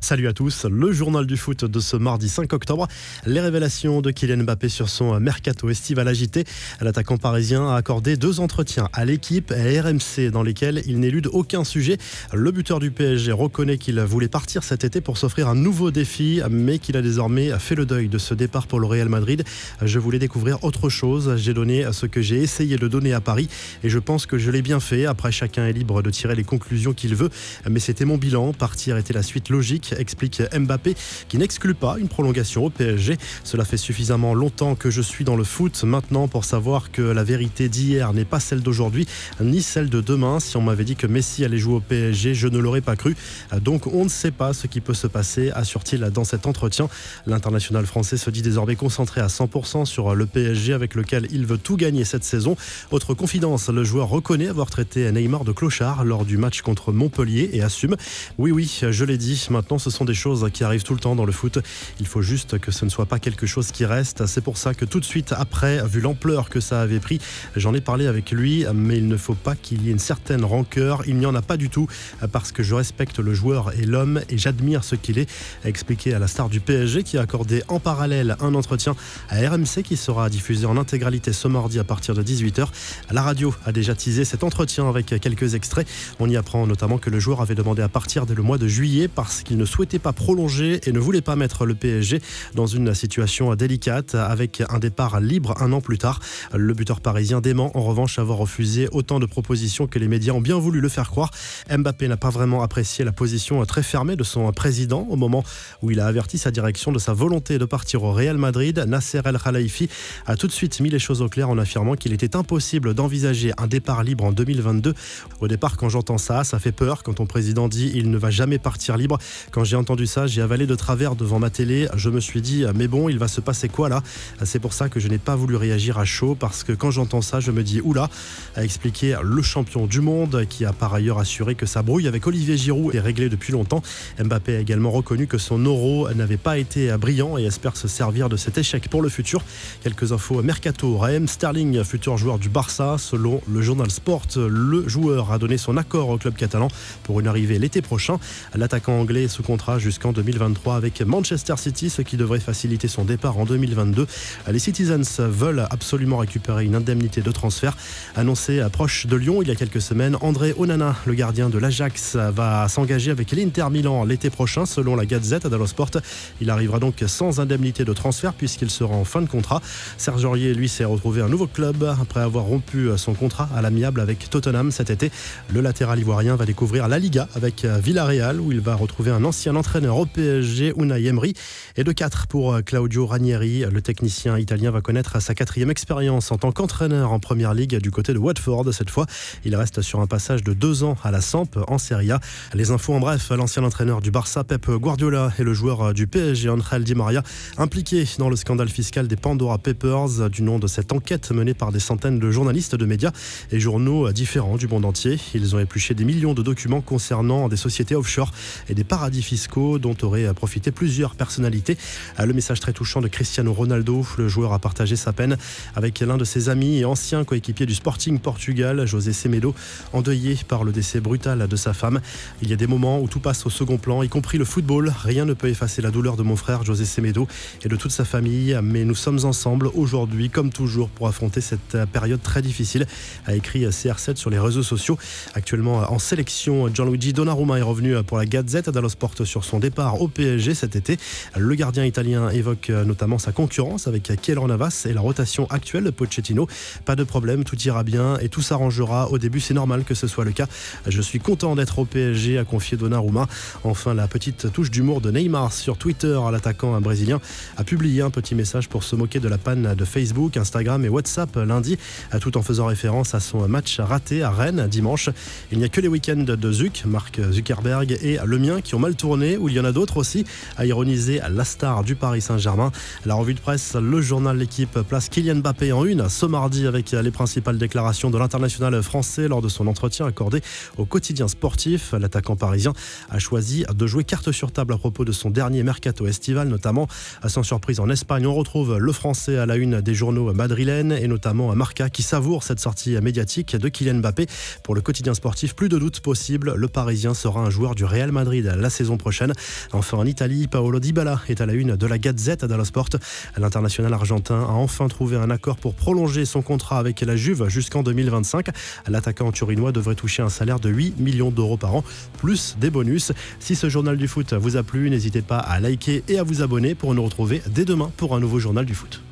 Salut à tous, le journal du foot de ce mardi 5 octobre. Les révélations de Kylian Mbappé sur son mercato estival agité. L'attaquant parisien a accordé 2 entretiens à l'équipe et à RMC dans lesquels il n'élude aucun sujet. Le buteur du PSG reconnaît qu'il voulait partir cet été pour s'offrir un nouveau défi, mais qu'il a désormais fait le deuil de ce départ pour le Real Madrid. Je voulais découvrir autre chose, j'ai donné ce que j'ai essayé de donner à Paris et je pense que je l'ai bien fait. Après, chacun est libre de tirer les conclusions qu'il veut, mais c'était mon bilan. Partir était la suite logique, explique Mbappé, qui n'exclut pas une prolongation au PSG. Cela fait suffisamment longtemps que je suis dans le foot maintenant pour savoir que la vérité d'hier n'est pas celle d'aujourd'hui, ni celle de demain. Si on m'avait dit que Messi allait jouer au PSG, je ne l'aurais pas cru. Donc on ne sait pas ce qui peut se passer, assure-t-il dans cet entretien. L'international français se dit désormais concentré à 100% sur le PSG avec lequel il veut tout gagner cette saison. Autre confidence, le joueur reconnaît avoir traité Neymar de clochard lors du match contre Montpellier et assume: oui, je l'ai dit, maintenant ce sont des choses qui arrivent tout le temps dans le foot. Il faut juste que ce ne soit pas quelque chose qui reste. C'est pour ça que tout de suite après, vu l'ampleur que ça avait pris, j'en ai parlé avec lui, mais il ne faut pas qu'il y ait une certaine rancœur. Il n'y en a pas du tout, parce que je respecte le joueur et l'homme et j'admire ce qu'il est, a expliqué à la star du PSG qui a accordé en parallèle un entretien à RMC qui sera diffusé en intégralité ce mardi à partir de 18h. La radio a déjà teasé cet entretien avec quelques extraits. On y apprend notamment que le joueur avait demandé à partir dès le mois de juillet parce qu'il ne souhaitait pas prolonger et ne voulait pas mettre le PSG dans une situation délicate avec un départ libre un an plus tard. Le buteur parisien dément en revanche avoir refusé autant de propositions que les médias ont bien voulu le faire croire. Mbappé n'a pas vraiment apprécié la position très fermée de son président au moment où il a averti sa direction de sa volonté de partir au Real Madrid. Nasser El Khelaifi a tout de suite mis les choses au clair en affirmant qu'il était impossible d'envisager un départ libre en 2022. Au départ, quand j'entends ça fait peur. Quand ton président dit il ne va jamais partir libre, quand j'ai entendu ça, j'ai avalé de travers devant ma télé. Je me suis dit, mais bon, il va se passer quoi là? C'est pour ça que je n'ai pas voulu réagir à chaud, parce que quand j'entends ça, je me dis oula, a expliqué le champion du monde, qui a par ailleurs assuré que sa brouille avec Olivier Giroud est réglée depuis longtemps. Mbappé a également reconnu que son euro n'avait pas été brillant et espère se servir de cet échec pour le futur. Quelques infos mercato. Raheem Sterling, futur joueur du Barça. Selon le journal Sport, le joueur a donné son accord au club catalan pour une arrivée l'été prochain. L'attaquant anglais est sous contrat jusqu'en 2023 avec Manchester City, ce qui devrait faciliter son départ en 2022. Les Citizens veulent absolument récupérer une indemnité de transfert annoncée proche de Lyon il y a quelques semaines. André Onana, le gardien de l'Ajax, va s'engager avec l'Inter Milan l'été prochain selon la Gazette dello Sport. Il arrivera donc sans indemnité de transfert puisqu'il sera en fin de contrat. Serge Aurier, lui, s'est retrouvé un nouveau club après avoir rompu son contrat à l'amiable avec Tottenham cet été. Le latéral ivoirien va découvrir la Liga avec Villarreal où il va retrouver un ancien entraîneur au PSG, Unai Emery. Et de 4 pour Claudio Ranieri. Le technicien italien va connaître sa 4e expérience en tant qu'entraîneur en Première Ligue du côté de Watford. Cette fois, il reste sur un passage de 2 ans à la Samp en Serie A. Les infos en bref, l'ancien entraîneur du Barça, Pep Guardiola, et le joueur du PSG, Ángel Di María, impliqués dans le scandale fiscal des Pandora Papers, du nom de cette enquête menée par des centaines de journalistes de médias et journaux différents du monde entier. Ils ont épluché des millions de documents concernant des sociétés offshore et des paradis fiscaux dont auraient profité plusieurs personnalités. Le message très touchant de Cristiano Ronaldo. Le joueur a partagé sa peine avec l'un de ses amis et ancien coéquipier du Sporting Portugal, José Semedo, endeuillé par le décès brutal de sa femme. Il y a des moments où tout passe au second plan, y compris le football. Rien ne peut effacer la douleur de mon frère José Semedo et de toute sa famille, mais nous sommes ensemble aujourd'hui, comme toujours, pour affronter cette période très difficile, a écrit CR7 sur les réseaux sociaux. Actuellement en sélection, Gianluigi Donnarumma est revenu pour la Gazette dello Sport sur son départ au PSG cet été. Le gardien italien évoque notamment sa concurrence avec Keylor Navas et la rotation actuelle de Pochettino. Pas de problème, tout ira bien et tout s'arrangera. Au début, c'est normal que ce soit le cas. Je suis content d'être au PSG, a confié Donnarumma. Enfin, la petite touche d'humour de Neymar sur Twitter. L'attaquant brésilien a publié un petit message pour se moquer de la panne de Facebook, Instagram et WhatsApp lundi, tout en faisant référence à son match raté à Rennes dimanche. Il n'y a que les week-ends de Mark Zuckerberg, et le mien qui ont mal tourné, où il y en a d'autres aussi, a ironisé la star du Paris Saint-Germain. La revue de presse, le journal L'Équipe place Kylian Mbappé en une ce mardi avec les principales déclarations de l'international français lors de son entretien accordé au quotidien sportif. L'attaquant parisien a choisi de jouer carte sur table à propos de son dernier mercato estival, notamment. Sans surprise, en Espagne, on retrouve le français à la une des journaux madrilènes et notamment Marca qui savoure cette sortie médiatique de Kylian Mbappé. Pour le quotidien sportif, plus de doute possible, le Parisien sera un joueur du Real Madrid la saison saison prochaine. Enfin, en Italie, Paolo Dybala est à la une de la Gazette dello Sport. L'international argentin a enfin trouvé un accord pour prolonger son contrat avec la Juve jusqu'en 2025. L'attaquant turinois devrait toucher un salaire de 8 millions d'euros par an, plus des bonus. Si ce journal du foot vous a plu, n'hésitez pas à liker et à vous abonner pour nous retrouver dès demain pour un nouveau journal du foot.